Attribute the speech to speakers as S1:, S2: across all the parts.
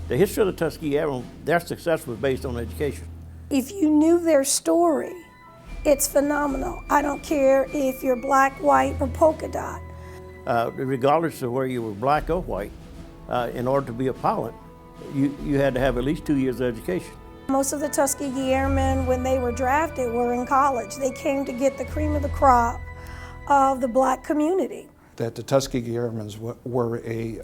S1: The history of the Tuskegee Airmen, their success was based on education.
S2: If you knew their story, it's phenomenal. I don't care if you're black, white, or polka dot.
S1: Regardless of where you were black or white, in order to be a pilot, you had to have at least 2 years of education.
S2: Most of the Tuskegee Airmen, when they were drafted, were in college. They came to get the cream of the crop of the black community.
S3: That the Tuskegee Airmen were a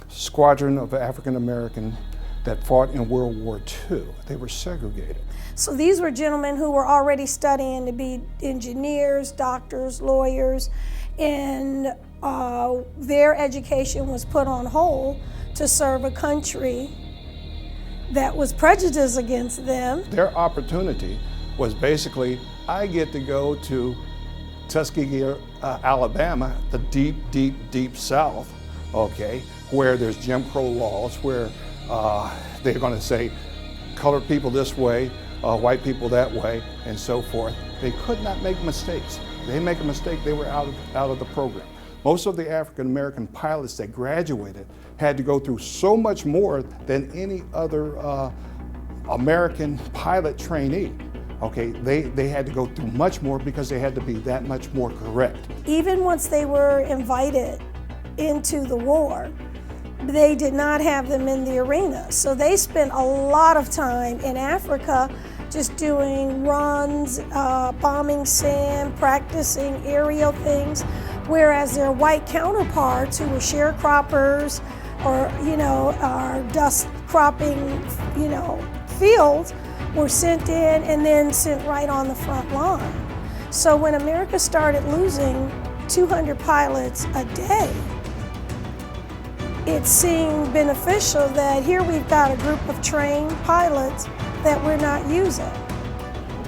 S3: squadron of African American that fought in World War II. They were segregated.
S2: So these were gentlemen who were already studying to be engineers, doctors, lawyers, and their education was put on hold to serve a country that was prejudiced against them.
S3: Their opportunity was basically, I get to go to Tuskegee, Alabama, the deep, deep, deep South, okay, where there's Jim Crow laws, where they're going to say colored people this way, white people that way, and so forth. They could not make mistakes. They make a mistake, they were out of the program. Most of the African American pilots that graduated had to go through so much more than any other American pilot trainee. Okay, they had to go through much more because they had to be that much more correct.
S2: Even once they were invited into the war, they did not have them in the arena. So they spent a lot of time in Africa just doing runs, bombing sand, practicing aerial things, whereas their white counterparts who were sharecroppers or, or dust cropping, fields were sent in and then sent right on the front line. So when America started losing 200 pilots a day, it seemed beneficial that here we've got a group of trained pilots that we're not using.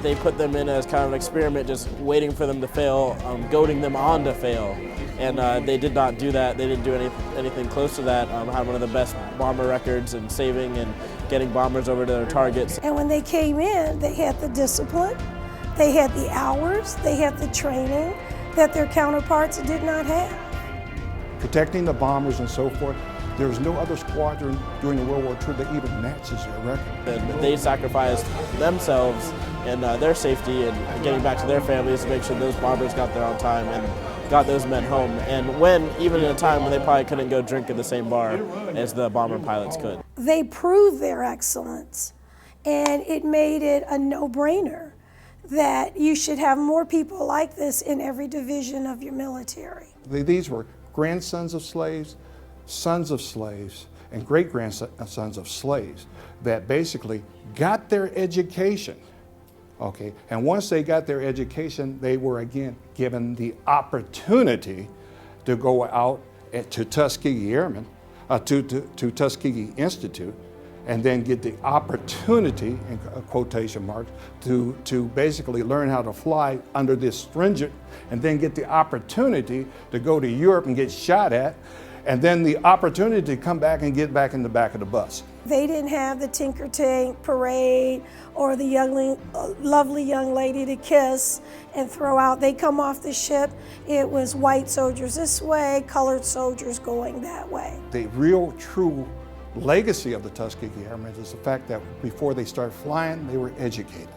S4: They put them in as kind of an experiment, just waiting for them to fail, goading them on to fail. And they did not do that. They didn't do anything close to that. Had one of the best bomber records in saving and getting bombers over to their targets.
S2: And when they came in, they had the discipline, they had the hours, they had the training that their counterparts did not have.
S3: Protecting the bombers and so forth, there was no other squadron during the World War II that even matches their record.
S4: And they sacrificed themselves and their safety and getting back to their families to make sure those bombers got there on time and got those men home. And even in a time when they probably couldn't go drink at the same bar as the bomber pilots could.
S2: They proved their excellence, and it made it a no-brainer that you should have more people like this in every division of your military.
S3: These were grandsons of slaves, sons of slaves, and great-grandsons of slaves that basically got their education. Okay, and once they got their education, they were again given the opportunity to go out to Tuskegee Airmen, to Tuskegee Institute, and then get the opportunity, in quotation marks, to basically learn how to fly under this stringent, and then get the opportunity to go to Europe and get shot at, and then the opportunity to come back and get back in the back of the bus.
S2: They didn't have the Tinker Tank parade or the lovely young lady to kiss and throw out. They come off the ship, it was white soldiers this way, colored soldiers going that way.
S3: The real true legacy of the Tuskegee Airmen is the fact that before they started flying, they were educated.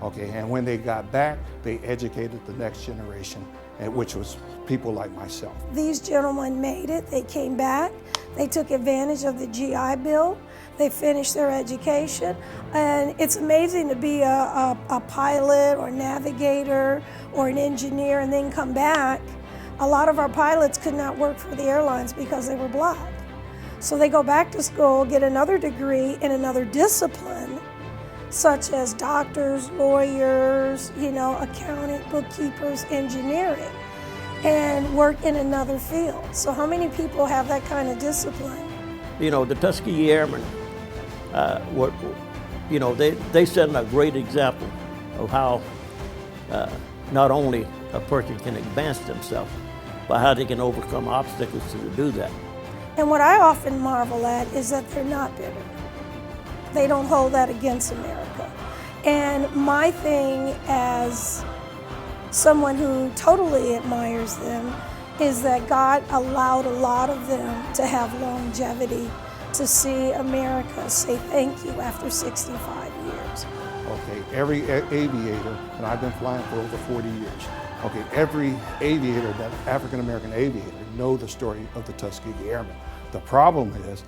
S3: Okay, and when they got back, they educated the next generation, which was people like myself.
S2: These gentlemen made it, they came back, they took advantage of the GI Bill, they finished their education, and it's amazing to be a pilot or navigator or an engineer and then come back. A lot of our pilots could not work for the airlines because they were black. So they go back to school, get another degree in another discipline, such as doctors, lawyers, accounting, bookkeepers, engineering, and work in another field. So how many people have that kind of discipline?
S1: The Tuskegee Airmen, they set a great example of how not only a person can advance themselves, but how they can overcome obstacles to do that.
S2: And what I often marvel at is that they're not bitter. They don't hold that against America. And my thing as someone who totally admires them is that God allowed a lot of them to have longevity to see America say thank you after 65 years.
S3: Okay, every aviator, and I've been flying for over 40 years, okay, every aviator, that African-American aviator, know the story of the Tuskegee Airmen. The problem is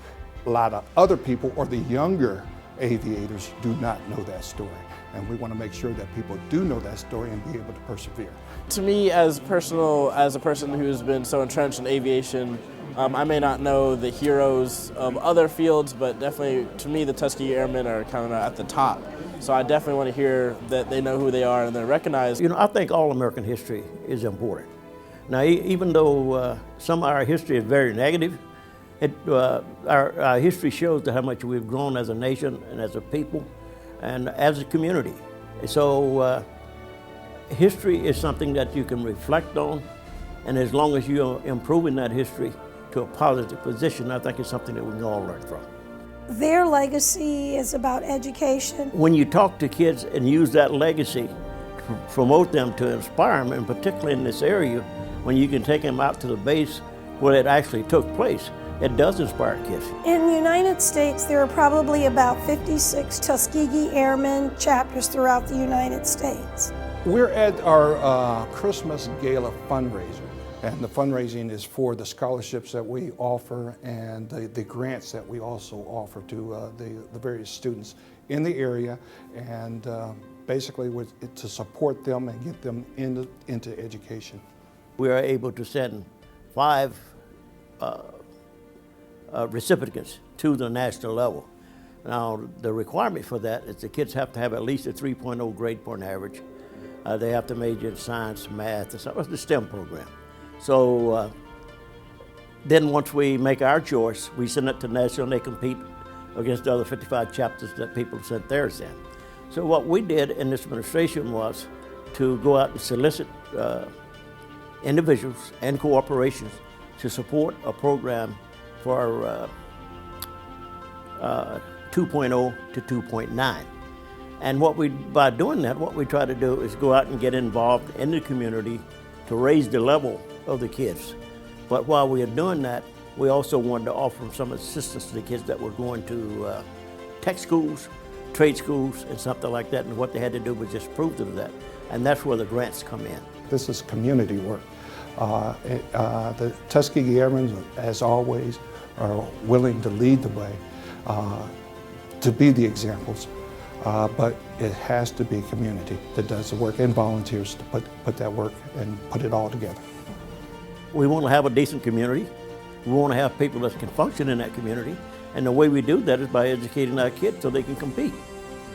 S3: a lot of other people, or the younger aviators, do not know that story. And we want to make sure that people do know that story and be able to persevere.
S4: To me, as a person who's been so entrenched in aviation, I may not know the heroes of other fields, but definitely, to me, the Tuskegee Airmen are kind of at the top. So I definitely want to hear that they know who they are and they're recognized.
S1: You know, I think all American history is important. Now, even though some of our history is very negative, our history shows how much we've grown as a nation and as a people and as a community. So history is something that you can reflect on, and as long as you're improving that history to a positive position, I think it's something that we can all learn from.
S2: Their legacy is about education.
S1: When you talk to kids and use that legacy to promote them, to inspire them, and particularly in this area, when you can take them out to the base where it actually took place, it does inspire kids.
S2: In the United States, there are probably about 56 Tuskegee Airmen chapters throughout the United States.
S3: We're at our Christmas Gala fundraiser, and the fundraising is for the scholarships that we offer and the grants that we also offer to the various students in the area, and basically to support them and get them into education.
S1: We are able to send 5 recipients to the national level. Now, the requirement for that is the kids have to have at least a 3.0 grade point average. They have to major in science, math, and stuff. It's the STEM program. So then once we make our choice, we send it to national, and they compete against the other 55 chapters that people sent theirs in. So what we did in this administration was to go out and solicit individuals and corporations to support a program for 2.0 to 2.9. And by doing that, what we try to do is go out and get involved in the community to raise the level of the kids. But while we are doing that, we also wanted to offer some assistance to the kids that were going to tech schools, trade schools, and something like that. And what they had to do was just prove to them that. And that's where the grants come in.
S3: This is community work. The Tuskegee Airmen, as always, are willing to lead the way, to be the examples, but it has to be community that does the work, and volunteers to put that work and put it all together.
S1: We want to have a decent community. We want to have people that can function in that community, and the way we do that is by educating our kids so they can compete.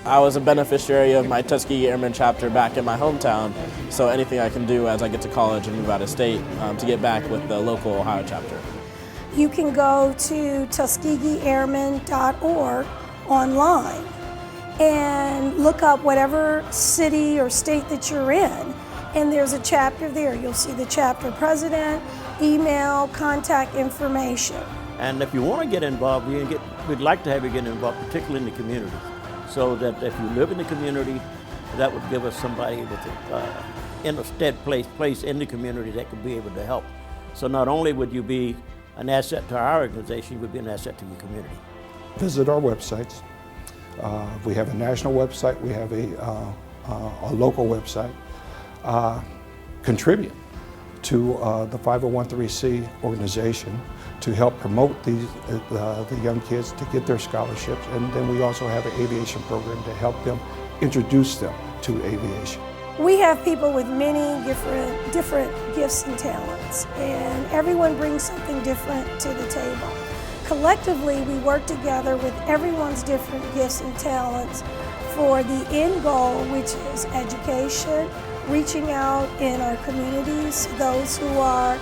S4: I was a beneficiary of my Tuskegee Airmen chapter back in my hometown, so anything I can do as I get to college and move out of state to get back with the local Ohio chapter.
S2: You can go to TuskegeeAirmen.org online and look up whatever city or state that you're in, and there's a chapter there. You'll see the chapter president, email, contact information.
S1: And if you want to get involved, we'd like to have you get involved, particularly in the community, so that if you live in the community, that would give us somebody with in a stead place in the community that could be able to help. So not only would you be an asset to our organization, you would be an asset to your community.
S3: Visit our websites. We have a national website, we have a local website. Contribute to the 501(c) organization to help promote the young kids to get their scholarships, and then we also have an aviation program to help them introduce them to aviation.
S2: We have people with many different gifts and talents, and everyone brings something different to the table. Collectively, we work together with everyone's different gifts and talents for the end goal, which is education, reaching out in our communities, those who are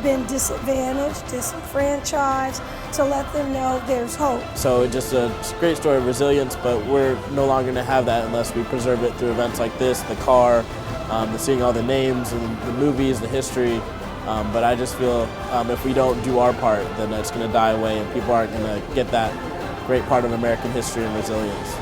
S2: been disadvantaged, disenfranchised, to let them know there's hope.
S4: So just a great story of resilience, but we're no longer going to have that unless we preserve it through events like this, the car, the seeing all the names and the movies, the history. But I just feel if we don't do our part, then it's going to die away and people aren't going to get that great part of American history and resilience.